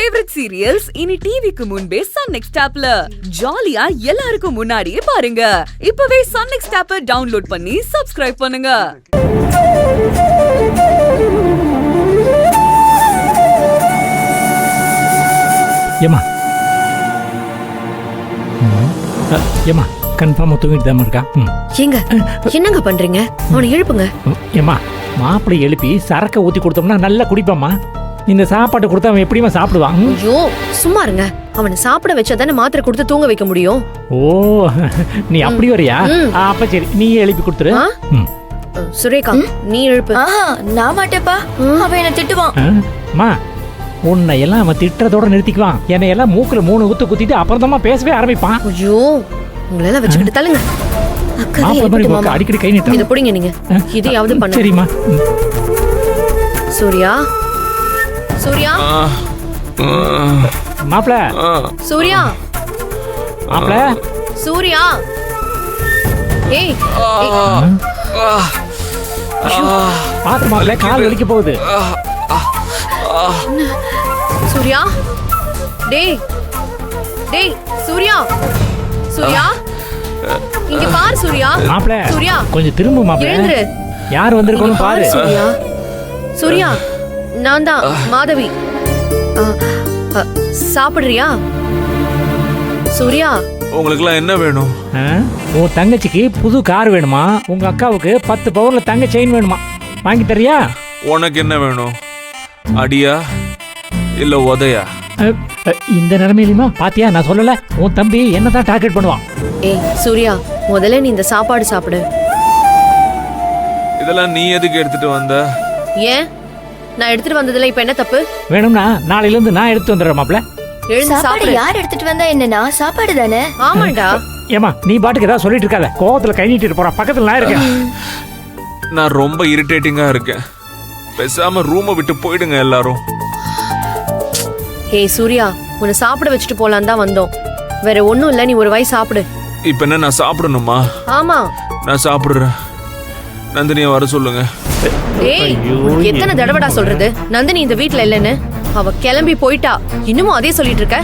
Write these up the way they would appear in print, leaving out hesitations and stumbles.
Favourite serials இனி டிவிக்கு முன்பே சன் நெக்ஸ்ட் ஆப்ல ஜாலியா எல்லாருக்கும் முன்னாடியே பாருங்க. இப்பவே சன் நெக்ஸ்ட் ஆப்பை டவுன்லோட் பண்ணி சப்ஸ்கிரைப் பண்ணுங்க. ஏமா ஏமா கன்ஃபார்மா தூங்கிட்டு தான் இருக்கா? ஏங்க என்னங்க பண்றீங்க? அவனை எழுப்புங்க. ஏமா மாப்பிள்ளை எழுப்பி சரக்கை ஊத்தி கொடுத்தோம்னா நல்லா குடிப்பாமா. இந்த சாப்பாடு கொடுத்தா அவன் எப்படிமா சாப்பிடுவான்? ஐயோ சும்மா இருங்க. அவனை சாப்பிட வச்சாதானே மாத்திரை கொடுத்து தூங்க வைக்க முடியும். ஓ நீ அப்படி வரியா? அப்ப சரி நீ எழுப்பி கொடுத்துரு. சுரேகா நீ எழுப்பு. நான் மாட்டேப்பா, அவன் என்ன திட்டுவான். மா உன்னை எல்லாம் அவன் திட்டுறதோட நிறுத்திக்குவான். என்னை எல்லாம் மூக்குல 3 ஊத்து குத்திட்டு அப்புறமா பேசவே ஆரம்பிப்பான். ஐயோ உங்களெல்லாம் வச்சுக்கிட்டு தள்ளுங்க. அடிக்கடி கை நீட்டு. இதை பிடிங்க நீங்க. இதையாவது பண்ணு. சரிம்மா. சூர்யா சூர்யா மாப்ள சூர்யா மாப்ள சூர்யா ஏய் பாத்து மாப்ள கால் வலிக்க போகுது. சூர்யா டேய் டேய் சூர்யா சூர்யா இங்க பாரு சூர்யா. மாப்ள சூர்யா கொஞ்சம் திரும்ப மாப்ள. எழுந்துரு. யார் வந்திருக்கோன்னு பாரு. சூர்யா சூர்யா நான் தான் மாதவி. சாப்பிடுறியா சூர்யா? உங்களுக்குலாம் என்ன வேணும்? உன் தங்கச்சிக்கு புது கார் வேணுமா? உங்க அக்காவுக்கு 10 பவுன்ல தங்க செயின் வேணுமா? வாங்கி தரியா? உனக்கு என்ன வேணும்? அடியா இல்ல உதையா? இந்த நிலைமையிலுமா பாத்தியா நான் சொல்லல, உன் தம்பி என்னதான் டார்கெட் பண்ணுவான். ஏய் சூர்யா முதல்ல நீ இந்த சாப்பாடு சாப்பிடு. இதெல்லாம் நீ எதுக்கு எடுத்துட்டு வந்த? ஏன் நான் எடுத்துட்டு வந்ததுல இப்ப என்ன தப்பு? வேணும்னா நாளையில இருந்து நான் எடுத்து வந்துடுறேன் மாப்ள. எழுந்து சாப்பாடு சாப்பிடு. யார் எடுத்துட்டு வந்தா என்னன்னா சாப்பாடு தானே. ஆமாண்டா. ஏமா நீ பாட்டுக்கு ஏதாவது சொல்லிட்டு இருக்காத. கோவத்துல கை நீட்டிட்டு போறான். பக்கத்துல நான் இருக்கேன். நான் ரொம்ப இரிட்டேட்டிங்கா இருக்கேன். பேசாம ரூமை விட்டு போயிடுங்க எல்லாரும். ஏய் சூர்யா உன்னை சாப்பிட வச்சுட்டு போலான்னு தான் வந்தோம். வேற ஒண்ணும் இல்ல, நீ ஒரு வாய் சாப்பிடு. இப்ப என்ன நான் சாப்பிடணுமா? ஆமா நான் சாப்பிடுறேன். நந்தினியை வர சொல்லுங்க. ஏய் உனக்கு எத்தனை தடவைடா சொல்றது நந்தினி இந்த வீட்ல இல்லன்னு? அவ கிளம்பி போயிட்டா, இன்னமும் அதே சொல்லிட்டு இருக்க?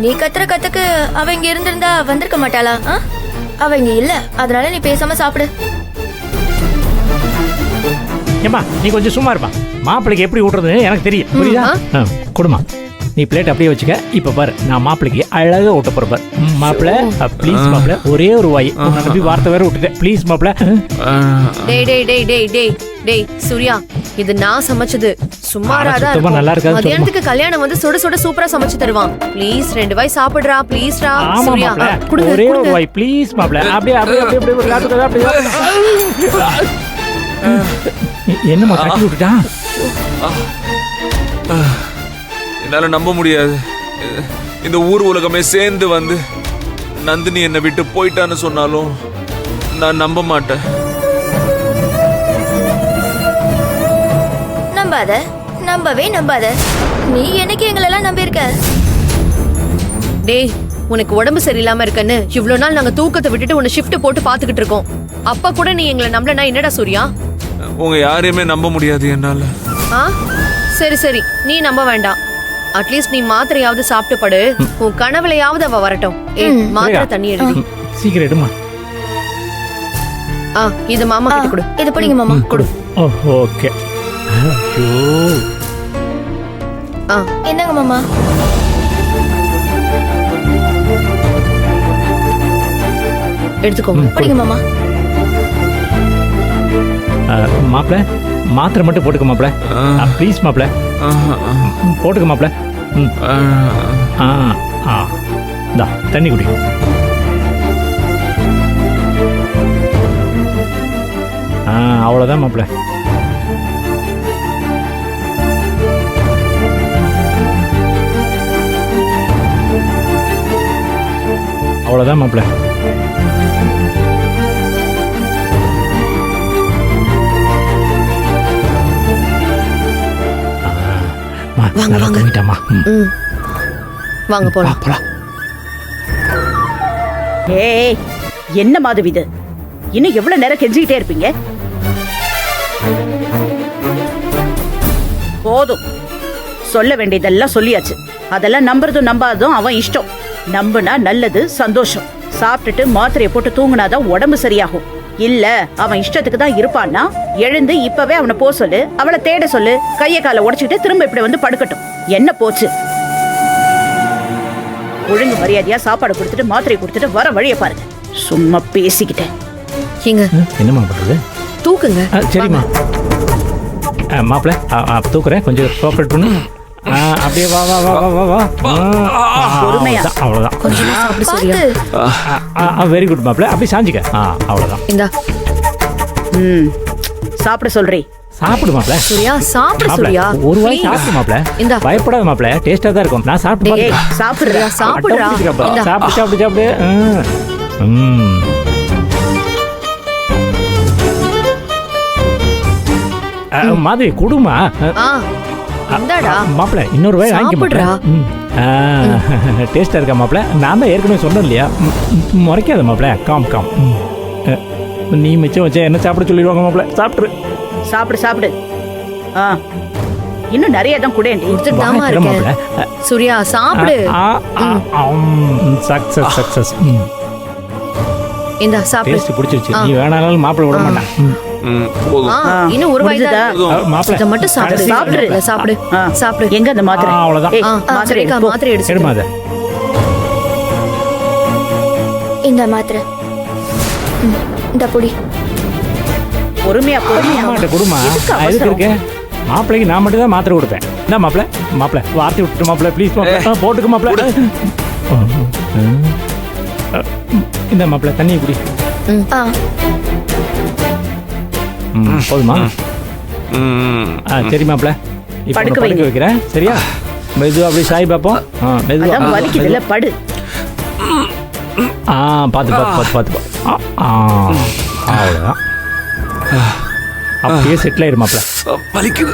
நீ கத்துற கத்துக்கு அவ இங்க இருந்திருந்தா வந்திருக்க மாட்டாளா? அவ இங்க இல்ல, அதனால நீ பேசாம சாப்பிடு. ஏமா நீ கொஞ்சம் சும்மா இருப்பா. மாப்பிளைக்கு எப்படி ஊட்டுறதுன்னு எனக்கு தெரியும். புரியுதா? கொடுமா நீ பிளேட் அப்படியே வச்சுக்க. இப்ப பாரு நான் மாப்பிளைக்கு அழகா ஊட்ட போறேன். மாப்பிள ப்ளீஸ் மாப்பிள, ஒரே ஒரு வாய். உன்னை நம்பி வார்த்தை வேற விட்டுட்டேன். ப்ளீஸ் மாப்பிள. டேய் டேய் டேய் டேய் டேய் டேய் சூர்யா இது நான் சமைச்சது. சுமாராதான் இருக்கும். நல்லா இருக்காது. மதியானத்துக்கு கல்யாணம் வந்து சுட சுட சூப்பரா சமைச்சு தருவான். ப்ளீஸ் 2 வாய் சாப்பிடுறா ப்ளீஸ்டா. ஆமா சூர்யா மாப்பிள ஒரே ஒரு வாய் ப்ளீஸ் மாப்பிள. அப்படியே அப்படியே அப்படியே அப்படியே என்னமா கட்டி விட்டுட்டான்? என்னால நம்ப முடியாது. இந்த ஊர் உலகமே சேர்ந்து வந்து நந்தினி என்னை விட்டு போயிட்டான்னு சொன்னாலும் நான் நம்ப மாட்டேன். நம்பாத, நம்பவே நம்பாத. நீ என்னைக்கு எங்களெல்லாம் நம்பியிருக்க? டேய் உனக்கு உடம்பு சரியில்லாம இருக்கன்னு இவ்வளவு நாள் நாங்க தூக்கத்தை விட்டுட்டு உன்னை ஷிஃப்ட் போட்டு பாத்துக்கிட்டு இருக்கோம். அப்ப கூட நீ எங்களை நம்பலனா என்னடா சூர்யா? உங்க யாரையுமே நம்ப முடியாது என்னால. சரி சரி நீ நம்ப வேண்டாம். அட்லீஸ்ட் நீ மாத்திரையாவது சாப்பிட்டு படு. உன் கனவுலையாவது அவ வரட்டும். மாத்திரை தண்ணி எழுதி சீக்கிரம் எடுமா. இது மாமா கிட்ட கொடு. இது பிடிங்க மாமா. கொடு. ஓகே. என்னங்க மாமா? எடுத்துக்கோங்க. பிடிங்க மாமா. மாப்பிள மாத்திரை மட்டும் போட்டுக்க மாப்பிள. ப்ளீஸ் மாப்பிள போட்டுக்க மாப்பிள. தண்ணி குடி. அவ்வளோதான் மாப்பிள. அவ்வளோதான் மாப்பிள. வாங்க வாங்க. வாங்க போலாம். ஏய் என்ன மாதவி இது? இன்னும் எவ்வளவு நேரம் கெஞ்சிக்கிட்டே இருப்பீங்க? போதும், சொல்ல வேண்டியதெல்லாம் சொல்லியாச்சு. அதெல்லாம் நம்புறதும் நம்பாததும் அவன் இஷ்டம். நம்புனா நல்லது, சந்தோஷம். சாப்பிட்டுட்டு மாத்திரையை போட்டு தூங்குனாதான் உடம்பு சரியாகும். இல்ல அவன் இஷ்டத்துக்கு தான் இருப்பான்னா எழுந்து இப்பவே அவனை போ சொல்லு, அவளை தேட சொல்லு. கைய காலை உடைச்சிட்டு திரும்ப இப்படி வந்து படுக்கட்டும். என்ன போச்சு? ஒழுங்கு மரியாதையா சாப்பாடு கொடுத்துட்டு மாத்திரை கொடுத்துட்டு வர வழியை பாருங்க. சும்மா பேசிக்கிட்டேன். ஏங்க என்னம்மா பண்றது? தூக்குங்க. சரிம்மா. மாப்பிள்ள தூக்குறேன், கொஞ்சம் கோஆப்ரேட் பண்ணு. அப்படியே வா வா வா வா வா வா. பொறுமையா. அவ்வளோதான். கொஞ்சமா சாப்பிடு சூர்யா. வெரி குட் மாப்பிள்ள. அப்படி சாஞ்சிக்க. அவ்வளோதான். இந்தா சாப்பிட சொல்றேன். சாப்பிடு மாப்பிள்ள. சூர்யா சாப்பிடு சூர்யா. ஒரு வாய் Please. சாப்பிடு மாப்பிள்ள. இந்தா. பயப்படாத மாப்பிள்ள, டேஸ்டா தான் இருக்கும். நான் சாப்பிட்டு டேய், பார்க்கிறேன். சாப்பிடுறா. சாப்பிடுறா. இந்தா. சாப்பிடு சாப்பிடு சாப்பிடு. மாதிரி குடுமா. இந்தாடா. மாப்பிள்ள இன்னொரு வாய் வாங்கி சாப்பிடுறா. டேஸ்டா இருக்கா மாப்பிள்ள? நான் தான் ஏற்கனவே சொன்னேன் இல்லையா, முறைக்காத மாப்பிள்ள. Com com. நீ மிச்சம் வச்சா என்ன சாப்பிட சொல்லிடுவாங்க மாப்பிள்ள. சாப்பிட்ரு. சாப்பிடு சாப்பிடு. இன்னும் நிறைய தான் குடேண்டி. கொடுத்துட்டாமா இருக்கேன். சூர்யா சாப்பிடு. Success success. இந்தா சாப்பிடு. டேஸ்ட் பிடிச்சிருச்சு. நீ வேணாலும் மாப்பிள்ள விட மாட்டான். போதும். இன்னும் ஒரு வாய் தான். மாப்பிள்ள இத மட்டும் சாப்பிடு. சாப்பிடு. சாப்பிடு. சாப்பிடு. எங்க அந்த மாத்திரை? அவ்வளவுதான். ஏய், மாத்திரை சுரேகா எடுத்து போ. மாத்திரை எடுத்து. எடுமா அதை. இந்த மாத்திரை இந்த பொடி. பொறுமையா பொறுமையா. மாட்ட குடுமா. எதுக்கு இருக்கேன்? மாப்பிள்ளைக்கு நான் மட்டும் தான் மாத்திரை கொடுப்பேன். என்ன மாப்பிள்ள? மாப்பிள்ள வார்த்தை விட்டுட்டு மாப்பிள்ள ப்ளீஸ் மாப்பிள்ள. போட்டுக்க மாப்பிள்ள. இந்த மாப்பிள்ள தண்ணியை குடி. போதுமா? சரி மாப்பிள்ள. இப்போ படுக்க படுக்க வைக்கிறேன். சரியா? மெதுவா அப்படி சாய் பார்ப்போம். மெதுவா. அதான் வலிக்குது இல்ல, படு. பார்த்து பார்த்து பார்த்து பார்த்து. அவ்வளோதான். அப்படியே செட்டில் ஆயிடும் மாப்பிள்ள. வலிக்குது.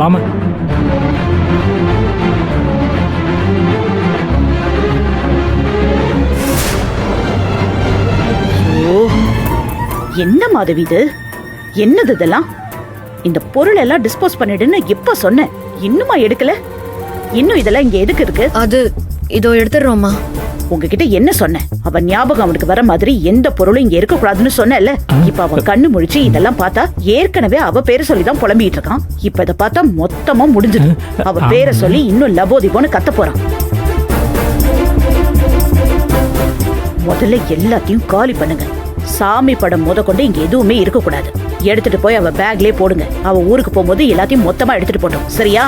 வாமா. என்ன மாதவி இது? என்னது இதெல்லாம்? இந்த பொருள் எல்லாம் டிஸ்போஸ் பண்ணிடுன்னு எப்ப சொன்னேன்? இன்னுமா எடுக்கல? இன்னும் இதெல்லாம் இங்க எதுக்கு இருக்கு? அது இதோ எடுத்துறோம்மா. உங்ககிட்ட என்ன சொன்னேன்? அவன் ஞாபகம் அவனுக்கு வர மாதிரி எந்த பொருளும் இங்க இருக்க கூடாதுன்னு சொன்னேன்ல. இப்ப அவன் கண்ணு முழிச்சு இதெல்லாம் பார்த்தா ஏற்கனவே அவ பேரை சொல்லிதான் புலம்பிட்டு இருக்கான். இப்ப இத பார்த்தா மொத்தமா முடிஞ்சது. அவ பேரை சொல்லி இன்னும் லபோதிபோன்னு கத்த போறான். முதல்ல எல்லாத்தையும் காலி பண்ணுங்க. சாமி படம் முத கொண்டு இங்க எதுவுமே இருக்க கூடாது. எடுத்துட்டு போய் அவ பேக்லயே போடுங்க. அவ ஊருக்கு போகும்போது எல்லாத்தையும் மொத்தமா எடுத்துட்டு போட்டோம். சரியா?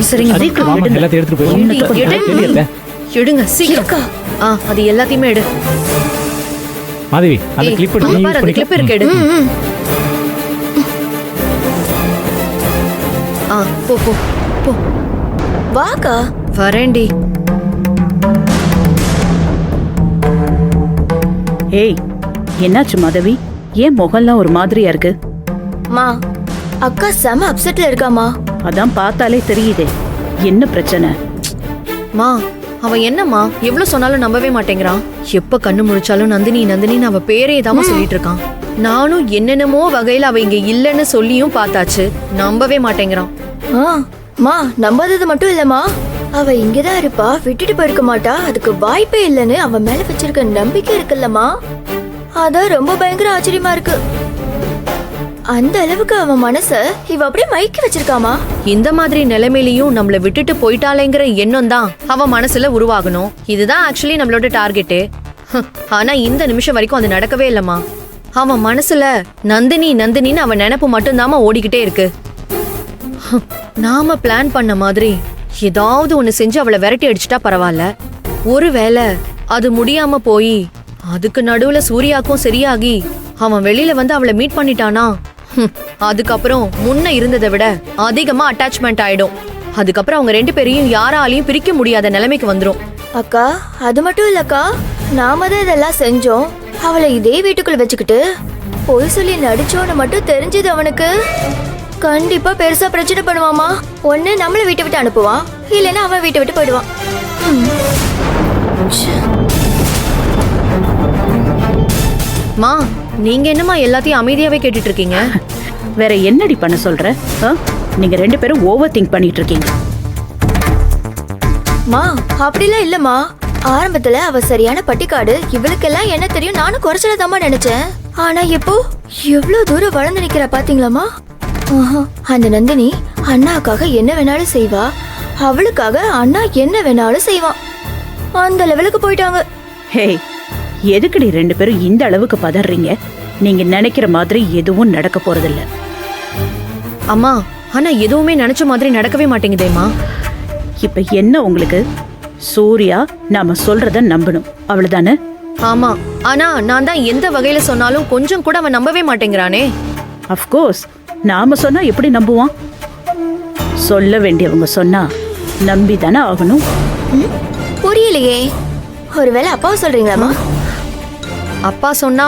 சரிங்க. சீக்கிரம் மாமா எடுங்க. எல்லாத்தையும் எடுத்துட்டு போய் எடுங்க சீக்கிரம். அது எல்லாத்தையுமே எடு. மாதவி அந்த ஏய், கிளிப் அங்க பாரு, அந்த கிளிப் இருக்கு, எடு. போ போ போ. வாக்கா. வரேன்டி. ஏய், என்னாச்சு மாதவி? ஏன் முகம்லாம் ஒரு மாதிரியா இருக்கு? மா அக்கா செம அப்செட்ல இருக்காமா. அதான் பார்த்தாலே தெரியுதே. என்ன பிரச்சனை? மா அவன் என்னம்மா எவ்வளவு சொன்னாலும் நம்பவே மாட்டேங்கிறான். எப்ப கண்ணு முழிச்சாலும் நந்தினி நந்தினின்னு அவ பேரே தான் சொல்லிட்டு இருக்கான். நானும் என்னென்னமோ வகையில அவ இங்க இல்லன்னு சொல்லியும் பார்த்தாச்சு, நம்பவே மாட்டேங்கிறான். மா நம்பாதது மட்டும் இல்லம்மா, அவ இங்கதான் இருப்பா, விட்டுட்டு போயிருக்க மாட்டா. அதுக்கு வாய்ப்பே இல்லைன்னு அவன் மேல வச்சிருக்க நம்பிக்கை இருக்குல்லம்மா. அதான் ரொம்ப பயங்கர ஆச்சரியமா இருக்கு. அந்த அளவுக்கு அவன் மனச இவ அப்படியே மயக்கி வச்சிருக்காமா. இந்த மாதிரி நிலைமையிலயும் நம்மள விட்டுட்டு போயிட்டாலேங்கிற எண்ணம் தான் அவன் மனசுல உருவாகணும். இதுதான் ஆக்சுவலி நம்மளோட டார்கெட்டு. ஆனா இந்த நிமிஷம் வரைக்கும் அது நடக்கவே இல்லம்மா. அவன் மனசுல நந்தினி நந்தினின்னு அவன் நினைப்பு மட்டும்தாம்மா ஓடிக்கிட்டே இருக்கு. நாம பிளான் பண்ண மாதிரி ஏதாவது ஒண்ணு செஞ்சு அவளை விரட்டி அடிச்சுட்டா பரவாயில்ல. ஒருவேளை அது முடியாம போய் அதுக்கு நடுவுல சூர்யாக்கும் சரியாகி அவன் வெளியில வந்து அவளை மீட் பண்ணிட்டானா, அதுக்கப்புறம் முன்ன இருந்ததை விட அதிகமா அட்டாச்மெண்ட் ஆயிடும். அதுக்கப்புறம் அவங்க ரெண்டு பேரையும் யாராலையும் பிரிக்க முடியாத நிலைமைக்கு வந்துரும். அக்கா அது மட்டும் இல்லக்கா, நாம தான் இதெல்லாம் செஞ்சோம். அவளை இதே வீட்டுக்குள்ள வச்சுக்கிட்டு பொய் சொல்லி நடிச்சோன்னு மட்டும் தெரிஞ்சது அவனுக்கு, கண்டிப்பா பெருசா பிரச்சனை பண்ணுவாமா. ஒண்ணு நம்மள வீட்டை விட்டு அனுப்புவான், இல்லைன்னா அவன் வீட்டை விட்டு போயிடுவான். மா நீங்க என்னமா எல்லாத்தையும் அமைதியாவே கேட்டுட்டு இருக்கீங்க? வேற என்னடி பண்ண சொல்ற? நீங்க 2 பேரும் ஓவர் திங்க் பண்ணிட்டு இருக்கீங்க. மா அப்படிலாம் இல்லம்மா. ஆரம்பத்துல அவ சரியான பட்டிக்காடு, இவளுக்கெல்லாம் என்ன தெரியும் நானும் குறைச்சலதாம்மா நினைச்சேன். ஆனா இப்போ எவ்வளவு தூரம் வளர்ந்து நிக்கிறா பாத்தீங்களாமா? அந்த நந்தினி அண்ணாக்காக என்ன வேணாலும் செய்வா, அவளுக்காக அண்ணா என்ன வேணாலும் செய்வான். அந்த லெவலுக்கு போயிட்டாங்க. ஹே, எதுக்குடி 2 பேரும் இந்த அளவுக்கு பதறீங்க? நீங்க நினைக்கிற மாதிரி எதுவும் நடக்க போறதில்ல. அம்மா ஆனா எதுவுமே நினைச்ச மாதிரி நடக்கவே மாட்டேங்குதேம்மா. இப்ப என்ன உங்களுக்கு? சூர்யா நாம சொல்றத நம்பணும், அவ்வளவுதானே? ஆமா, ஆனா நான் தான் எந்த வகையில சொன்னாலும் கொஞ்சம் கூட அவன் நம்பவே மாட்டேங்கிறானே. அஃப்கோர்ஸ், நாம சொன்னா எப்படி நம்புவான்? சொல்ல வேண்டியவங்க சொன்னா நம்பி தானே ஆகணும். புரியலையே. ஒருவேளை அப்பாவை சொல்றீங்களாமா? அப்பா சொன்னா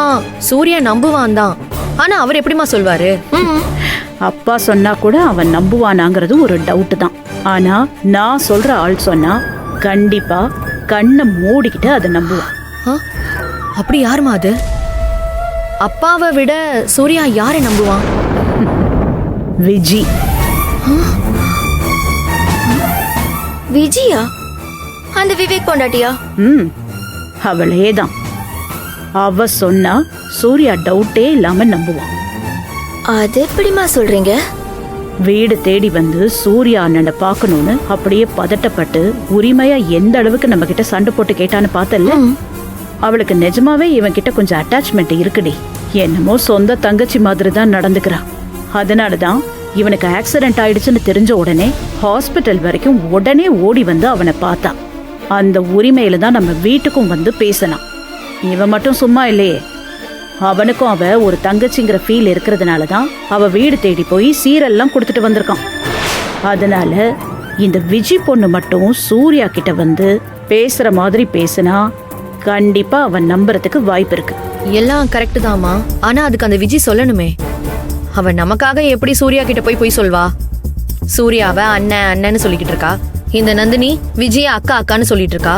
சூர்யா நம்புவான் தான், ஆனா அவர் எப்படிமா சொல்வாரு? அப்பா சொன்னா கூட அவன் நம்புவானாங்கிறது ஒரு டவுட் தான். ஆனா நான் சொல்ற ஆள் சொன்னா கண்டிப்பா கண்ணை மூடிக்கிட்டு அதை நம்புவான். ஆ? அப்படி யாருமா அது? அப்பாவை விட சூர்யா யாரை நம்புவான்? விஜி. விஜயா? அந்த விவேக் பொண்டாட்டியா? அவளே தான். அவ சொன்னா சூர்யா டவுட்டே இல்லாம நம்புவான். அது எப்படிமா சொல்றீங்க? வீடு தேடி வந்து சூர்யா அண்ணனை பார்க்கணும்னு அப்படியே பதட்டப்பட்டு உரிமையா எந்த அளவுக்கு நம்ம கிட்ட சண்டை போட்டு கேட்டான்னு பார்த்தல. அவளுக்கு நிஜமாவே இவன் கிட்ட கொஞ்சம் அட்டாச்மெண்ட் இருக்குடி. என்னமோ சொந்த தங்கச்சி மாதிரி தான் நடந்துக்கிறா. அதனாலதான் இவனுக்கு ஆக்சிடென்ட் ஆயிடுச்சுன்னு தெரிஞ்ச உடனே ஹாஸ்பிட்டல் வரைக்கும் உடனே ஓடி வந்து அவனை பார்த்தா. அந்த உரிமையில தான் நம்ம வீட்டுக்கும் வந்து பேசலாம். இவன் மட்டும் சும்மா இல்லையே. அவனுக்கும் அவ ஒரு தங்கச்சிங்கிற ஃபீல் இருக்கிறதுனால தான் அவ வீடு தேடி போய் சீரெல்லாம் கொடுத்துட்டு வந்திருக்கான். அதனால இந்த விஜி பொண்ணு மட்டும் சூர்யா கிட்ட வந்து பேசுற மாதிரி பேசினா கண்டிப்பா அவன் நம்புறதுக்கு வாய்ப்பு இருக்கு. எல்லாம் கரெக்ட் தாமா, ஆனா அதுக்கு அந்த விஜி சொல்லணுமே. அவன் நமக்காக எப்படி சூர்யா கிட்ட போய் சொல்வா? சூர்யாவை அண்ணன் அண்ணன்னு சொல்லிக்கிட்டு இருக்கா, இந்த நந்தினி விஜய அக்கா அக்கான்னு சொல்லிட்டு இருக்கா.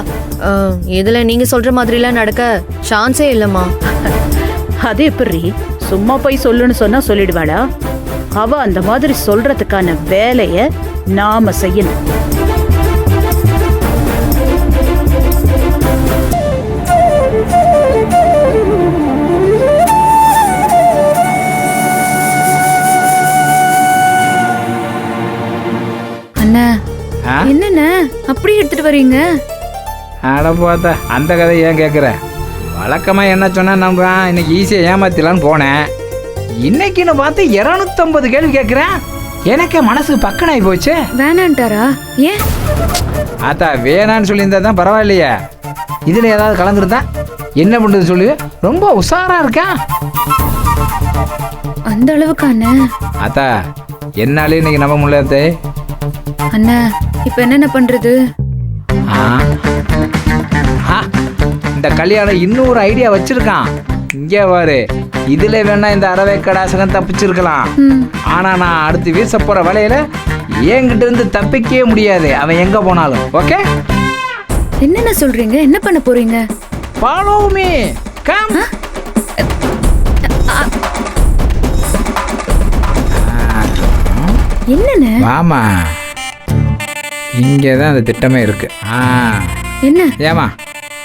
இதுல நீங்க சொல்ற மாதிரி எல்லாம் நடக்க சான்ஸே இல்லம்மா. அது எப்படி? சும்மா போய் சொல்லுன்னு சொன்னா சொல்லிடுவாளா? அவ அந்த மாதிரி சொல்றதுக்கான வேலைய நாம செய்யணும். அண்ணா, என்னண்ணா அப்படி எடுத்துட்டு வரீங்க? அட போத்தா, அந்த கதை ஏன் கேட்குற? வழக்கமாக என்ன சொன்னால் நம்புறான், இன்னைக்கு ஈஸியாக ஏமாத்திடலான்னு போனேன். இன்னைக்குன்னு பார்த்து 250 கேள்வி கேட்குறேன். எனக்கே மனசுக்கு பக்கனாகி போச்சு. வேணான்ட்டாரா? ஏன்? ஆத்தா வேணான்னு சொல்லியிருந்தா தான் பரவாயில்லையே. இதில் ஏதாவது கலந்துருந்தா என்ன பண்ணுறது சொல்லு. ரொம்ப உஷாராக இருக்கேன். அந்த அளவுக்கு அண்ணா? ஆத்தா என்னாலே இன்னைக்கு நம்ப முடியல அண்ணா. இப்போ என்னென்ன பண்ணுறது? இந்த கல்யாணம் இன்னொரு ஐடியா வச்சிருக்கான். இங்கே பாரு, இதுல வேணா இந்த அரவேக்கடாசகம் தப்பிச்சிருக்கலாம். ஆனா நான் அடுத்து வீச போற வலையில என்கிட்ட இருந்து தப்பிக்கவே முடியாது, அவன் எங்க போனாலும். ஓகே, என்னென்ன சொல்றீங்க? என்ன பண்ண போறீங்க? Follow me, come. என்னென்ன? வாமா, இங்கே தான் அந்த திட்டமே இருக்கு. என்ன? ஏமா,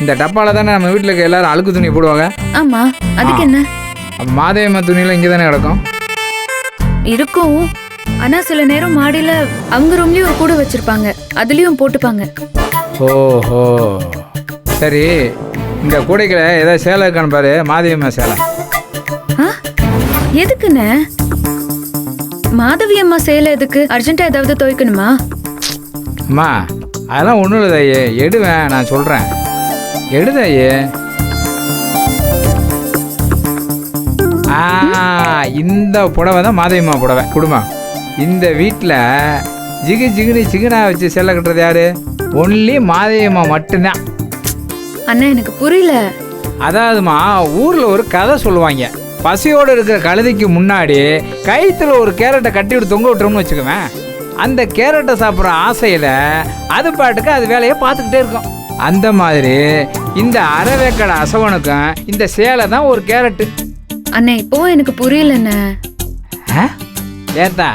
இந்த டப்பால தானே நம்ம வீட்டில் இருக்க எல்லாரும் அழுக்கு துணி போடுவாங்க. ஆமா, அதுக்கு என்ன? அப்போ மாதேவியம்மா துணியெல்லாம் இங்கே தானே கிடக்கும். இருக்கும், ஆனா சில நேரம் மாடியில அவங்க ரூம்லயும் ஒரு கூடை வச்சிருப்பாங்க, அதுலயும் போட்டுப்பாங்க. ஓஹோ, சரி. இந்த கூடைகளை ஏதாவது சேலை இருக்கான்னு பாரு. மாதவியம்மா சேலை. எதுக்குண்ணே? மாதவி அம்மா சேலை எதுக்கு? அர்ஜென்ட்டா ஏதாவது துவைக்கணுமா? அம்மா அதெல்லாம் ஒன்றும் இல்லை தாயே, எடுவேன், நான் சொல்கிறேன். எடுதாயே. இந்த புடவை தான் மாதவியம்மா புடவை. குடும்பம் இந்த வீட்டில் ஜிகு சிகுனா வச்சு செல்ல கட்டுறது யாரு? ஒன்லி மாதவியம்மா மட்டும்தான். அண்ணா எனக்கு புரியல. அதாவதுமா, ஊரில் ஒரு கதை சொல்லுவாங்க. பசியோடு இருக்கிற கழுதைக்கு முன்னாடி கயிற்றுல ஒரு கேரட்டை கட்டி விட்டு தொங்க விட்டுறோம்னு வச்சுக்குவேன். அந்த கேரட்டை சாப்பிட்ற ஆசையில் அது பாட்டுக்கு அது வேலையை பார்த்துக்கிட்டே இருக்கும். அந்த மாதிரி இந்த அரைவேக்கடை அசவனுக்கும் இந்த சேலை தான் ஒரு கேரட்டு. அண்ணே இப்போ எனக்கு புரியலண்ணே. ஏத்தா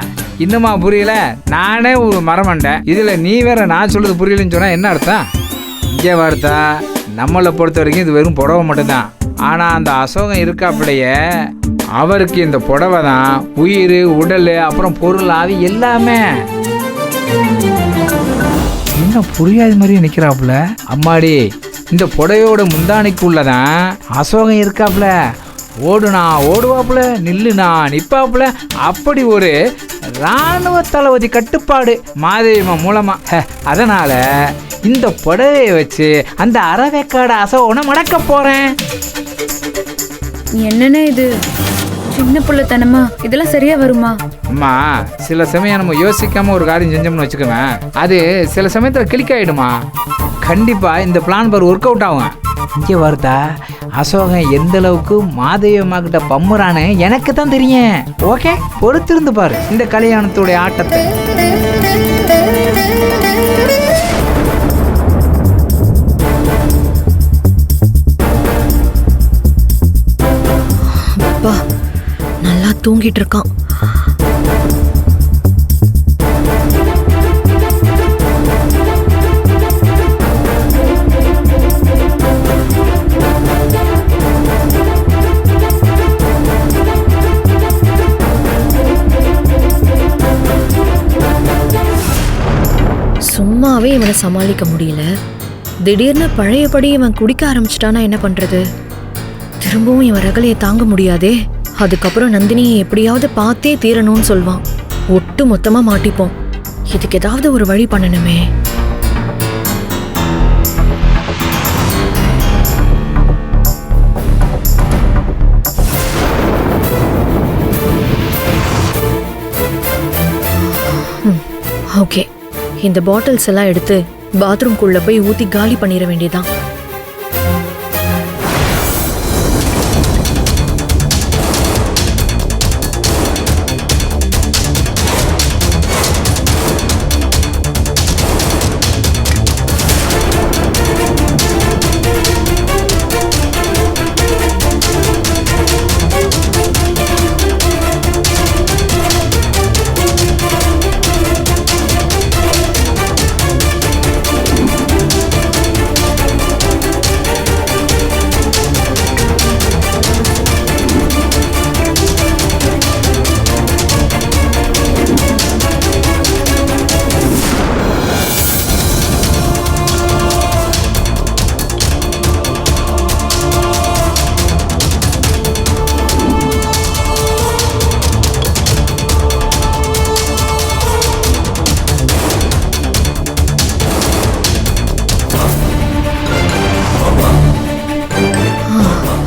இன்னுமா புரியல? நானே ஒரு மரமண்டேன், இதில் நீ வேற நான் சொல்றது புரியலன்னு சொன்னா என்ன அர்த்தம்? இங்கே வார்த்தா நம்மளை பொறுத்த வரைக்கும் இது வெறும் புடவை மட்டும்தான். ஆனால் அந்த அசோகம் இருக்காப்பிலையே அவருக்கு இந்த புடவை தான் உயிர், உடல், அப்புறம் பொருள், ஆவி எல்லாமே. என்ன புரியாத மாதிரி நிற்கிறாப்புல? அம்மாடி, இந்த புடவையோட முந்தானிக்குள்ளதான் அசோகம் இருக்காப்புல. ஓடுனா ஓடுவாப்புல, நில்லுனா நிற்பாப்புல. அப்படி ஒரு இராணுவ தளபதி கட்டுப்பாடு மாதேவிமா மூலமா. அதனால இந்த புடவையை வச்சு அந்த அரைவேக்காடு அசோகனை மடக்க போறேன். என்னண்ணே இது சின்ன பிள்ளைத்தனமா? இதெல்லாம் சரியா வருமா? அம்மா, சில சமயம் நம்ம யோசிக்காம ஒரு காரியம் செஞ்சோம்னு வச்சுக்குவேன், அது சில சமயத்தில் கிளிக் ஆகிடுமா. கண்டிப்பா இந்த பிளான் பார் ஒர்க் அவுட் ஆகும். இங்கே வருதா அசோகன் எந்த அளவுக்கு மாதவி அம்மா கிட்ட பம்முறான்னு எனக்கு தான் தெரியும். ஓகே, பொறுத்திருந்து பாரு இந்த கல்யாணத்துடைய ஆட்டத்தை. அப்பா நல்லா தூங்கிட்டு இருக்கான். சும்மாவே இவனை சமாளிக்க முடியல. திடீர்னு பழையபடி இவன் குடிக்க ஆரம்பிச்சிட்டானா என்ன பண்றது? திரும்பவும் இவன் ரகலையை தாங்க முடியாதே. அதுக்கப்புறம் நந்தினியை எப்படியாவது பார்த்தே தீரணும்னு சொல்வான். ஒட்டு மொத்தமா மாட்டிப்போம். இதுக்கு ஏதாவது ஒரு வழி பண்ணணுமே. ஓகே, இந்த பாட்டில்ஸ் எல்லாம் எடுத்து பாத்ரூம்குள்ள போய் ஊத்தி காலி பண்ணிட வேண்டியதான்.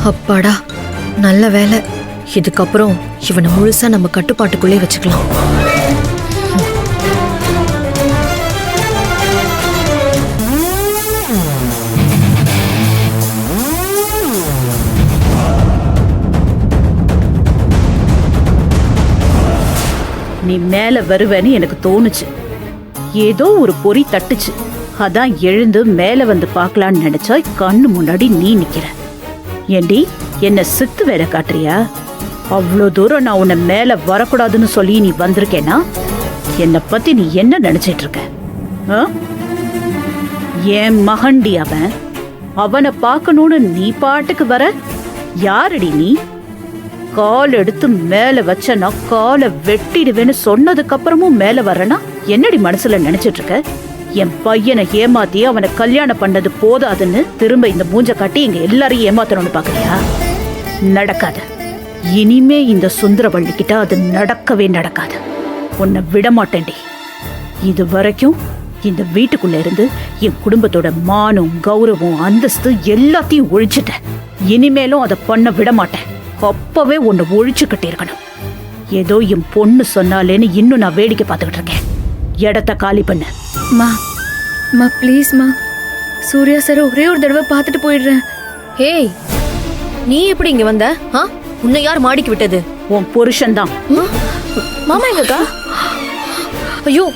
அப்பாடா, நல்ல வேலை. இதுக்கப்புறம் இவனை முழுசா நம்ம கட்டுப்பாட்டுக்குள்ளே வச்சுக்கலாம். நீ மேல வருவேன்னு எனக்கு தோணுச்சு. ஏதோ ஒரு பொறி தட்டுச்சு. அதான் எழுந்து மேல வந்து பார்க்கலான்னு நினைச்சா கண்ணு முன்னாடி நீ நிக்கிற. ஏண்டி, என்ன சித்து வேற காட்டுறியா? அவ்வளோ தூரம் நான் உன்னை மேல வரக்கூடாதுன்னு சொல்லி நீ வந்திருக்கேனா? என்னை பத்தி நீ என்ன நினைச்சிட்டு இருக்க? என் மகன்டி அவன். அவனை பார்க்கணும்னு நீ பாட்டுக்கு வர. யாரடி நீ? கால் எடுத்து மேல வச்சனா காலை வெட்டிடுவேன்னு சொன்னதுக்கு அப்புறமும் மேல வரனா என்னடி மனசுல நினைச்சிட்டு இருக்க? என் பையனை ஏமாத்தி அவனை கல்யாணம் பண்ணது போதாதுன்னு திரும்ப இந்த மூஞ்ச காட்டி எங்க எல்லாரையும் ஏமாத்தணும்னு பாக்குறியா? நடக்காது. இனிமே இந்த சுந்தரவள்ளி கிட்ட அது நடக்கவே நடக்காது. உன்னை விட மாட்டேன்டி. இது வரைக்கும் இந்த வீட்டுக்குள்ள இருந்து என் குடும்பத்தோட மானம், கௌரவம், அந்தஸ்து எல்லாத்தையும் ஒழிச்சிட்டேன். இனிமேலும் அதை பண்ண விட மாட்டேன். அப்பவே உன்னை ஒழிச்சுக்கிட்டே இருக்கணும். ஏதோ என் பொண்ணு சொன்னாலேன்னு இன்னும் நான் வேடிக்கை பார்த்துக்கிட்டு இருக்கேன். இடத்த காலி பண்ண. மா மா ப்ளீஸ் மா, சூர்யா சார் ஒரே ஒரு தடவை பார்த்துட்டு போயிடுறேன். ஏய், நீ எப்படி இங்க வந்த? உன்னை யார் மாடிக்கு விட்டது? உன் புருஷன் தான். மாமா எங்கக்கா? ஐயோ,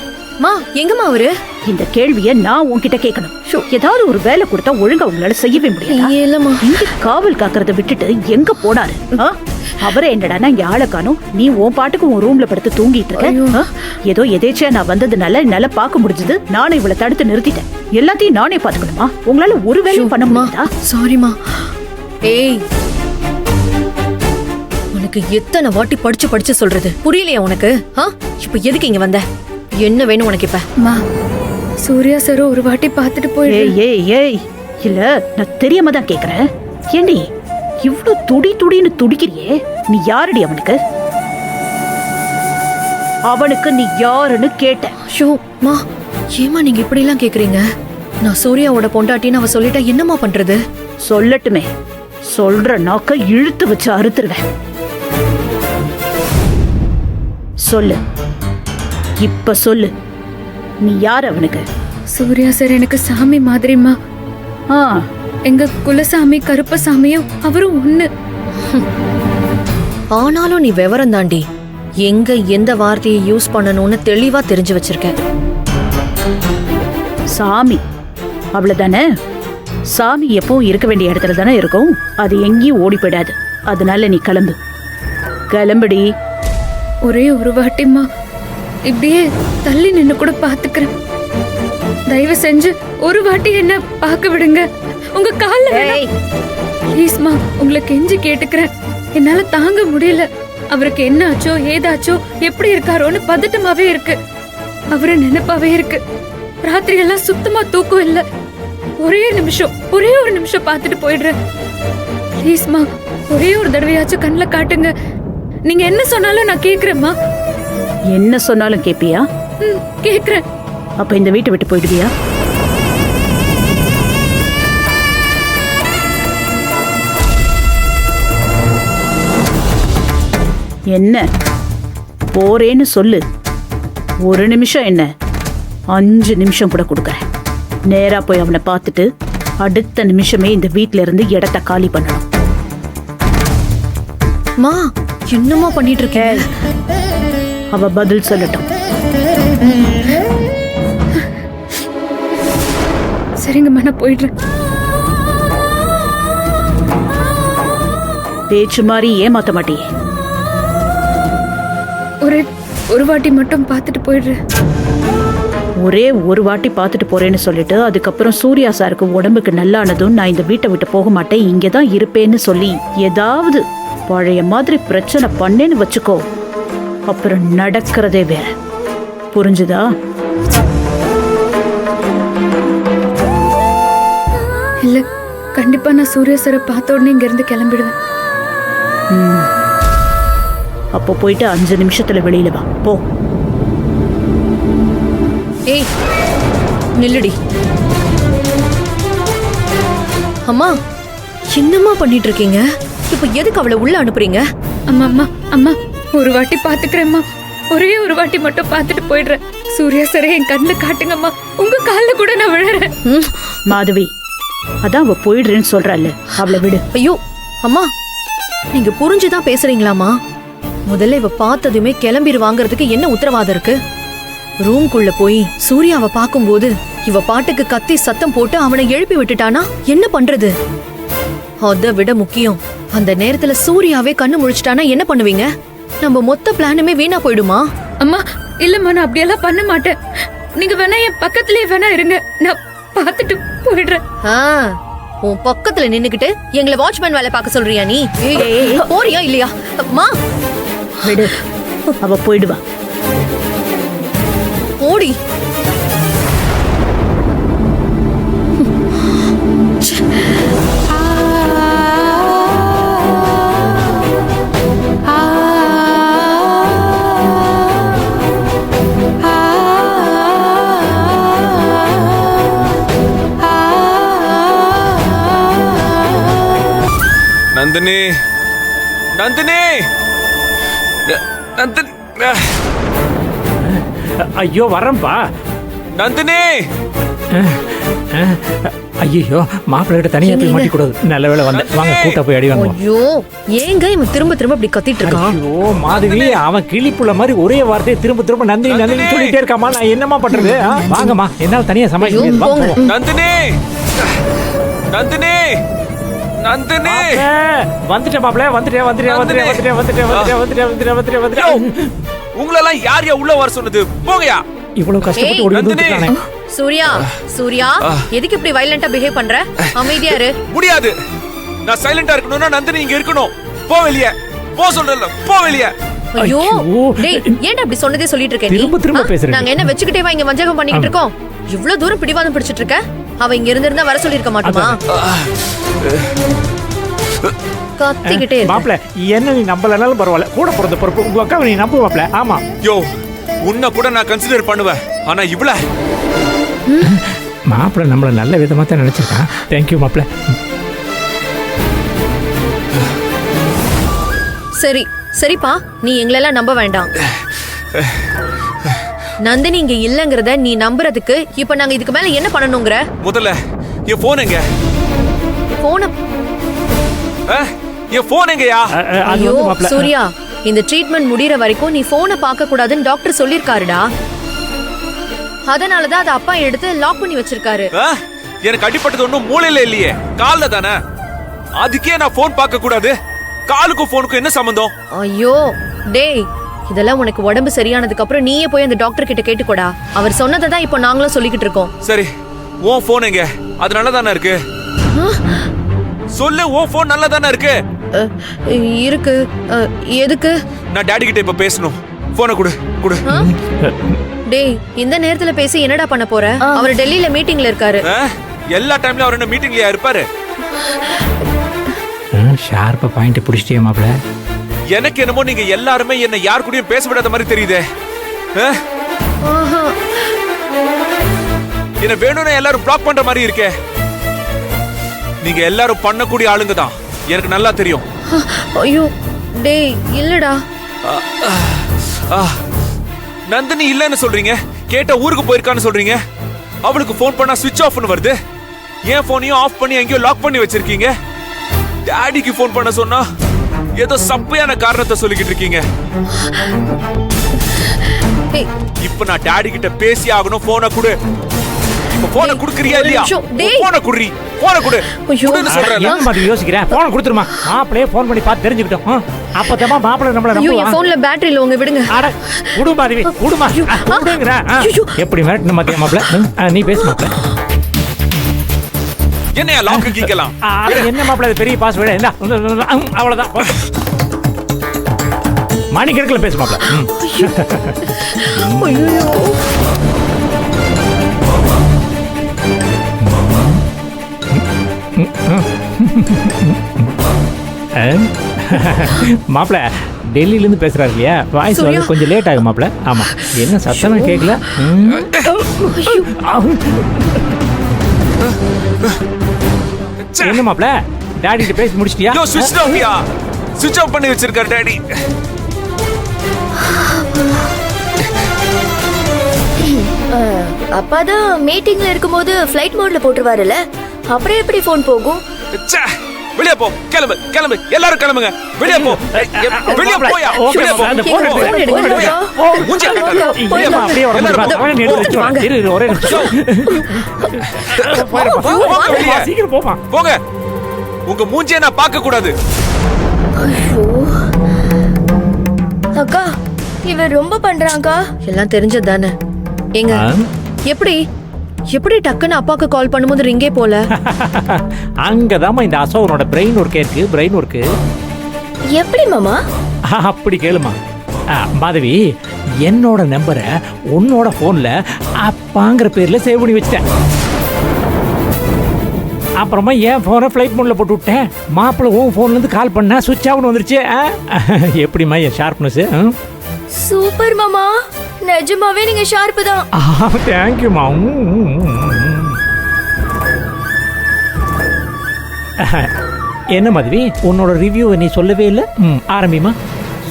மா எங்கம்மா அவரு? இந்த கேள்விய நான் உன்கிட்ட கேட்கணும். ஏதாவது ஒரு வேலை கொடுத்தா ஒழுங்கா உங்களால செய்யவே முடியாது. இல்லம்மா. இங்க காவல் காக்கறத விட்டுட்டு எங்க போனாரு? அவரே என்னடானா இங்க ஆளை காணோம். நீ உன் பாட்டுக்கு உன் ரூம்ல படுத்து தூங்கிட்டு இருக்க. ஏதோ எதேச்சியா நான் வந்ததுனால என்னால பார்க்க முடிஞ்சது. நானே இவளை தடுத்து நிறுத்திட்டேன். எல்லாத்தையும் நானே பாத்துக்கணுமா? உங்களால ஒரு வேலையும் பண்ண முடியாதா? சாரிமா. ஏய், உனக்கு எத்தனை வாட்டி படிச்சு சொல்றது புரியலையா உனக்கு? இப்ப எதுக்கு இங்க வந்த? என்ன வேணும் உனக்கு இப்ப? அம்மா, சூர்யா சார் ஒரு வாட்டி பார்த்துட்டு போயிடு. ஏய் இல்ல, நான் தெரியாம தான் கேக்குறேன். ஏண்டி இவ்ளோ துடின்னு துடிக்கிறியே? நீ யாரடி அவனுக்கு? அவனுக்கு நீ யாருன்னு கேட்ட. ஷோ மா, ஏமா நீங்க இப்படி எல்லாம் கேக்குறீங்க? நான் சூர்யாவோட பொண்டாட்டின்னு அவ சொல்லிட்டா என்னம்மா பண்றது? சொல்லட்டுமே, சொல்ற நாக்க இழுத்து வச்சு அறுத்துருவேன். சொல்லு, இப்ப சொல்லு, நீ யார் அவனுக்கு? சூர்யா சார் எனக்கு சாமி மாதிரிமா. எங்க குலசாமி கருப்பசாமியும் அவரும் ஒண்ணு. ஆனாலும் நீ விவரம் தாண்டி எங்க எந்த வார்த்தையை யூஸ் பண்ணணும்னு தெளிவா தெரிஞ்சு வச்சிருக்க. சாமி அவ்வளவுதானே? சாமி எப்பவும் இருக்க வேண்டிய இடத்துல தானே இருக்கும். அது எங்கேயும் ஓடி போயிடாது. அதனால நீ கிளம்புடி. ஒரே ஒரு வாட்டிம்மா, இப்படியே தள்ளி நின்னு கூட பாத்துக்கிறேன். தயவு செஞ்சு ஒரு வாட்டி என்ன பார்க்க விடுங்க. உங்க கால்ல ப்ளீஸ்மா, உங்களை கெஞ்சி கேட்டுக்கிறேன். என்னால தாங்க முடியல. அவருக்கு என்ன ஆச்சோ ஏதாச்சோ எப்படி இருக்காரோன்னு பதட்டமாவே இருக்கு. அவரு நினைப்பாவே இருக்கு. ராத்திரி எல்லாம் சுத்தமா தூக்கம் இல்ல. ஒரே ஒரு நிமிஷம் பார்த்துட்டு போயிடுறேன். ப்ளீஸ்மா, ஒரே ஒரு தடவையாச்சும் கண்ணில் காட்டுங்க. நீங்க என்ன சொன்னாலும் நான் கேக்குறேம்மா. என்ன சொன்னாலும் கேப்பியா? கேக்குறேன். அப்ப இந்த வீட்டை விட்டு போயிடுவியா? என்ன போறேன்னு சொல்லு. ஒரு நிமிஷம் என்ன, 5 நிமிஷம் கூட கொடுக்கறேன். நேரா போய் அவனை பார்த்துட்டு அடுத்த நிமிஷமே இந்த வீட்ல இருந்து இடத்த காலி பண்ணணும். மா, என்னமா பண்ணிட்டு இருக்க? அவ பதில் சொல்லட்டும். சரிங்கம்மா, நான் போயிடுறேன். பேச்சு மாதிரி ஏமாத்த மாட்டியே. ஒரு வாட்டி மட்டும் பார்த்துட்டு போயிடுறேன். ஒரே ஒரு வாட்டி பார்த்துட்டு போறேன்னு சொல்லிட்டு அதுக்கப்புறம் சூர்யா சாருக்கு உடம்புக்கு நல்லானதும் நான் இந்த வீட்டை விட்டு போக மாட்டேன், இங்கதான் இருப்பேன்னு சொல்லி ஏதாவது பழைய மாதிரி பிரச்சனை பண்ணேன்னு வச்சுக்கோ, அப்புறம் நடக்கிறதே வேற. புரிஞ்சுதா? இல்ல, கண்டிப்பா நான் சூர்யா சாரை பார்த்த உடனே இங்க இருந்து கிளம்பிடுவேன். அப்போ போயிட்டு 5 நிமிஷத்துல வெளியில வா. போ. ஏய், நில்லுடி. அம்மா, என்னம்மா பண்ணிட்டு இருக்கீங்க? இப்ப எதுக்கு அவளை உள்ள அனுப்புறீங்க? அம்மா, ஒரு வாட்டி பாத்துக்கிறேம்மா. ஒரே ஒரு வாட்டி மட்டும் பார்த்துட்டு போயிடுறேன். சூர்யா சாரே என் கண்ணுல காட்டுங்கம்மா. உங்க கால்ல கூட நான் விழுறேன். மாதவி, அதான் அவ போயிடுறேன்னு சொல்றாள், அவளை விடு. ஐயோ அம்மா, நீங்க புரிஞ்சுதான் பேசுறீங்களாமா? முதல்ல இவ பார்த்ததுமே கிளம்பிடுவாங்கிறதுக்கு என்ன உத்தரவாதம் இருக்கு? ரூம்குள்ள போய் சூர்யாவை பார்க்கும்போது இவ பாட்டுக்கு கத்தி சத்தம் போட்டு அவனை எழுப்பி விட்டுட்டானா என்ன பண்றது? அதை விட முக்கியம், அந்த நேரத்துல சூர்யாவே கண்ணு முழிச்சிட்டானா என்ன பண்ணுவீங்க? நம்ம மொத்த பிளானுமே வீணா போயிடுமா? அம்மா, இல்லம்மா, நான் அப்படியெல்லாம் பண்ண மாட்டேன். நீங்க வேணா என் பக்கத்திலே வேணா இருங்க, நான் பார்த்துட்டு போயிடுறேன். உன் பக்கத்துல நின்னுக்கிட்டு எங்களை வாட்ச்மேன் வேலை பார்க்க சொல்றியா நீ? போறியா இல்லையா? அம்மா விடு, அவ போயிடுவா. ஓடி. நந்தினி, நந்தினி, நந்தினி, ஐயோ வரேன்பா. நந்தினி. ஐயோ மாப்பிள்ளை கிட்ட தனியா போய் மாட்டி கூடாது. நல்ல வேளை வந்தேன். வாங்க கூட்ட போய் அடி வாங்குவோம். ஐயோ ஏங்க இவன் திரும்ப திரும்ப இப்படி கத்திட்டு இருக்கான்? ஐயோ மாதவி, அவன் கிளிப்புள்ள மாதிரி ஒரே வார்த்தையை திரும்ப திரும்ப நந்தினி நந்தினி சொல்லிட்டே இருக்காமா. நான் என்னமா பண்றது? வாங்கம்மா, என்னால தனியா சமாளிக்க ஐயோ, முடியாது. போங்க. வாங்க. நந்தினி நந்தினி நந்தினி வந்துட்டேன் மாப்பிள்ள, வந்துட்டேன். உங்களெல்லாம் யார் யா உள்ள வர சொன்னது? போங்கயா. இவ்வளவு கஷ்டப்பட்டு ஓடி வந்துட்டானே. சூர்யா சூர்யா எதுக்கு இப்படி வயலண்டா பிஹேவ் பண்ற? அமைதியா இரு. முடியாது. நான் சைலண்டா இருக்கணும்னா நந்தினி இங்க இருக்கணும். போ வெளிய. போ சொல்றல. போ வெளிய. ஐயோ ஐயோ. டேய் ஏன்டா அப்படி சொன்னதே சொல்லிட்டு இருக்க நீ? திரும்ப பேசுறேன். நாங்க என்ன வெச்சுக்கிட்டே வா இங்க வஞ்சகம் பண்ணிட்டு இருக்கோம்? இவ்ளோ தூரம் பிடிவாதம் பிடிச்சிட்டு இருக்க? அவ இங்க இருந்திருந்தா வர சொல்லிருக்க மாட்டோமா? கத்திக்கிட்டே இருக்க. மாப்பிள்ள, என்ன நீ நம்பலனாலும் பரவாயில்ல, கூட பிறந்த பொறுப்பு உங்க அக்காவை நீ நம்பு மாப்பிள்ள. ஆமா யோ, உன்னை கூட நான் கன்சிடர் பண்ணுவேன். ஆனா இவ்ள மாப்பிள்ள நம்மள நல்ல விதமா தான் நினைச்சிருக்கான். தேங்க்யூ மாப்பிள்ள. சரி சரிப்பா, நீ எங்களெல்லாம் நம்ப வேண்டாம். நந்தினி இங்க இல்லங்கறத நீ நம்புறதுக்கு இப்ப நாங்க இதுக்கு மேல என்ன பண்ணணும்ங்கற? முதல்ல என் போன் எங்க? போன என் போன் எங்கயா? அது ஐயோ வந்து மாப்பிள்ள, சூர்யா, இந்த ட்ரீட்மெண்ட் முடியற வரைக்கும் நீ போனை பார்க்க கூடாதுன்னு டாக்டர் சொல்லிருக்காருடா. அதனாலதான் அதை அப்பா எடுத்து லாக் பண்ணி வச்சிருக்காரு. எனக்கு அடிப்பட்டது ஒண்ணும் மூளையில இல்லையே, கால்ல தானே. அதுக்கே நான் போன் பார்க்க கூடாது? காலுக்கும் போனுக்கும் என்ன சம்பந்தம்? ஐயோ டேய், இதெல்லாம் உனக்கு உடம்பு சரியானதுக்கு அப்புறம் நீயே போய் அந்த டாக்டர் கிட்ட கேட்டுக்கோடா. அவர் சொன்னதை தான் இப்போ நாங்களும் சொல்லிக்கிட்டு இருக்கோம். சரி, உன் போன் எங்க? அது நல்லா தானே இருக்கு. சொல்லு, உன் போன் நல்லா தானே இருக்கு. இருக்கு. எதுக்கு? நான் டாடி கிட்ட இப்ப பேசணும். போனை கொடு கொடு. டேய், இந்த நேரத்துல பேசி என்னடா பண்ண போற? அவர் டெல்லியில மீட்டிங்ல இருக்காரு. எல்லா டைம்லயும் அவர் என்ன மீட்டிங்லயா இருப்பாரு? ஷார்ப்பா பாயிண்ட் பிடிச்சிட்டே மாப்பிள்ள. எனக்கு என்னமோ நீங்க எல்லாருமே என்ன யார் கூடயும் பேச விடாத மாதிரி தெரியுதே. என்ன வேணும்னு எல்லாரும் பிளாக் பண்ற மாதிரி இருக்கே. நீங்க எல்லாரும் பண்ணக்கூடிய ஆளுங்க தான், எனக்கு நல்லா தெரியும். ஐயோ டேய், இல்லடா. நந்தினி இல்லன்னு சொல்றீங்க, கேட்ட ஊருக்கு போயிருக்கான்னு சொல்றீங்க. அவளுக்கு போன் பண்ணா ஸ்விட்ச் ஆஃப்னு வருது. ஏன் போனையும் ஆஃப் பண்ணி எங்கேயோ லாக் பண்ணி வச்சிருக்கீங்க. டாடிக்கு போன் பண்ண சொன்னா ஏதோ சப்பையான காரணத்தை சொல்லிக்கிட்டு இருக்கீங்க. இப்ப நான் டாடி கிட்ட பேசி ஆகணும். போனை கொடு. இப்ப போனை குடுக்கறியா இல்லையா? போனை குடுறி. போனை கொடு. குடுன்னு சொல்றேன். என்ன மாதிரி யோசிக்கிறேன்? போனை கொடுத்துருமா. மாப்பிளையே போன் பண்ணி பார்த்து தெரிஞ்சுக்கிட்டோம். அப்பதமா மாப்பிள்ளை நம்மள ஐயோ, நம்புவான். என் போன்ல பேட்டரி இல்ல, உங்க விடுங்க. அட குடுமா தேவி, குடுமா. குடுங்கற. எப்படி மிரட்டன மாத்தியா மாப்பிள்ளை? நீ பேசு மாப்பிள்ளை. என்னையா லாக் கீக்கலாம்? என்ன மாப்பிள்ளை பெரிய பாஸ்வேர்டு? என்ன அவ்வளவுதான். மணிக்கணக்கில் பேசு மாப்பிள்ளை. மாப்பிள்ள டெல்லியில இருந்து பேசுறாரு இல்லையா, வாய்ஸ் வந்து கொஞ்சம் லேட் ஆகும் மாப்பிள்ள. ஆமா, என்ன சத்தமே கேட்கல. என்ன மாப்பிள்ள, டாடி கிட்ட பேசி முடிச்சிட்டியா? ஸ்விட்ச் ஆஃப்யா? ஸ்விட்ச் ஆஃப் பண்ணி வச்சிருக்காரு டாடி. அப்பாதான் மீட்டிங்ல இருக்கும்போது ஃப்ளைட் மோட்ல போட்டுருவாருல, அப்புறம் எப்படி போன் போகும்? வெளியே போ. கிளம்பு கிளம்பு, எல்லாரும் கிளம்புங்க. வெளியே போ. வெளியே போயா. வெளியே போ. அந்த போன் எடுத்து மூஞ்சி அப்படியே ஒரே சீக்கிரம் போமா. போங்க. உங்க மூஞ்சியை நான் பார்க்க கூடாது. அக்கா, இவன் ரொம்ப பண்றான்க்கா. எல்லாம் தெரிஞ்சது தானே. ஏங்க எப்படி எப்படி டக்குன்னு அப்பாக்கு கால் பண்ணும்போது ரிங்கே போல? அங்கதாம்மா இந்த அசோகனோட பிரெயின் ஒர்க்கே இருக்கு. பிரெயின் ஒர்க்கு எப்படி மாமா? அப்படி கேளுமா. மாதவி, என்னோட நம்பரை உன்னோட போன்ல அப்பாங்கிற பேர்ல சேவ் பண்ணி வச்சிட்டேன். அப்புறமா என் போனை ஃப்ளைட் மோட்ல போட்டு விட்டேன். மாப்பிள்ளை உன் போன்ல இருந்து கால் பண்ணா சுவிட்ச் ஆஃப்னு வந்துருச்சு. எப்படிமா என் ஷார்ப்னஸ்? சூப்பர் மாமா, நிஜமாவே நீங்க ஷார்ப் தான். தேங்க்யூமா. என்ன மாதவி, உன்னோட ரிவ்யூவை நீ சொல்லவே இல்லை. ஆரம்பிமா,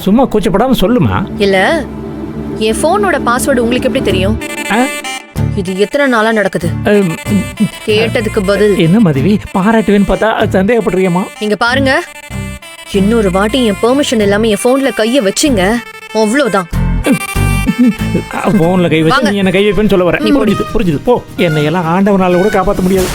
சும்மா கூச்சப்படாம சொல்லுமா. இல்ல, என் போனோட பாஸ்வேர்டு உங்களுக்கு எப்படி தெரியும்? இது எத்தனை நாளா நடக்குது? அம், கேட்டதுக்கு பதில். என்ன மதுவி பாராட்டுவேன்னு பார்த்தா சந்தேகப்படுறியம்மா? இங்க பாருங்க, இன்னொரு வாட்டி என் பெர்மிஷன் இல்லாம என் போன்ல கைய வச்சிங்க, அவ்வளவுதான். போன்ல கை வச்சு நீ என்ன கை வைப்பேன்னு சொல்ல வர. புரிஞ்சுது புரிஞ்சுது. போ, என்னை எல்லாம் ஆண்டவனால கூட காப்பாற்ற முடியாது.